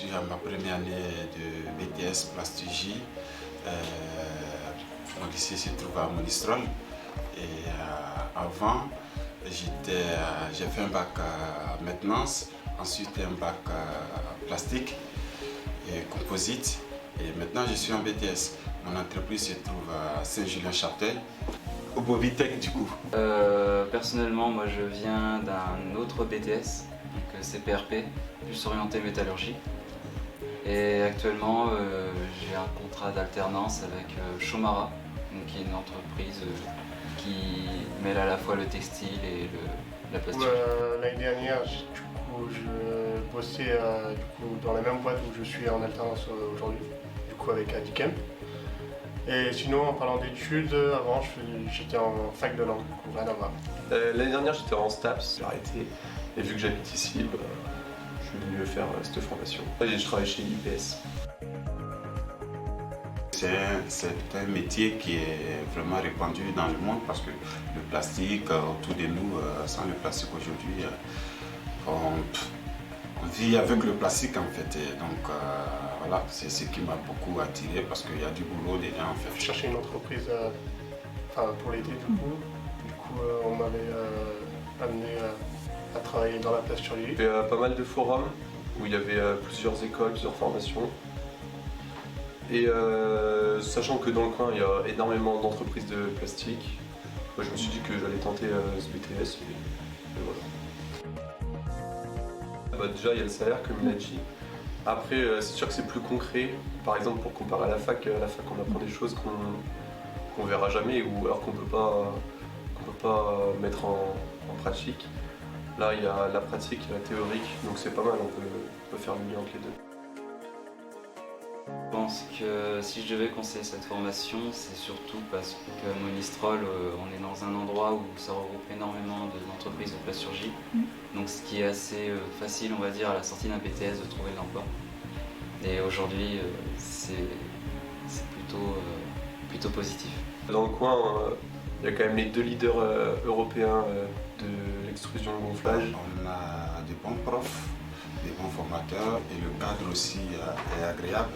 suis à ma première année de BTS Plasturgie. Mon lycée se trouve à Monistrol. Et avant, j'ai fait un bac maintenance, ensuite un bac plastique et composite. Et maintenant, je suis en BTS. Mon entreprise se trouve à Saint-Julien-Chaptel, au Bobitech du coup. Personnellement, moi je viens d'un autre BTS, donc CPRP, plus orienté métallurgie. Et actuellement, j'ai un contrat d'alternance avec Chomara, donc qui est une entreprise qui mêle à la fois le textile et la plasturgie. L'année dernière, je bossais dans la même boîte où je suis en alternance aujourd'hui, avec Adicam. Et sinon, en parlant d'études, avant j'étais en fac de langue, rien à voir. L'année dernière, j'étais en STAPS, j'ai arrêté. Et vu que j'habite ici, je suis venu faire cette formation. Et je travaille chez IPS. C'est un métier qui est vraiment répandu dans le monde parce que le plastique autour de nous, sans le plastique aujourd'hui, on vit avec le plastique en fait. Et donc voilà, c'est ce qui m'a beaucoup attiré parce qu'il y a du boulot dedans en fait. Je cherchais une entreprise pour l'été du coup. On m'avait amené à travailler dans la plasturgie. Il y avait pas mal de forums où il y avait plusieurs écoles, plusieurs formations. Et sachant que dans le coin il y a énormément d'entreprises de plastique, moi, je me suis dit que j'allais tenter ce BTS et voilà. Déjà il y a le salaire comme il a dit. Après c'est sûr que c'est plus concret. Par exemple pour comparer à la fac on apprend des choses qu'on verra jamais ou alors qu'on peut pas mettre en pratique. Là il y a la pratique et la théorique, donc c'est pas mal, on peut faire le lien entre les deux. Je pense que si je devais conseiller cette formation, c'est surtout parce qu'à Monistrol, on est dans un endroit où ça regroupe énormément d'entreprises de plasturgie. Donc ce qui est assez facile, on va dire, à la sortie d'un BTS de trouver de l'emploi. Et aujourd'hui, c'est plutôt positif. Dans le coin, il y a quand même les deux leaders européens de l'extrusion gonflage. On a de bons profs, des bons formateurs et le cadre aussi est agréable.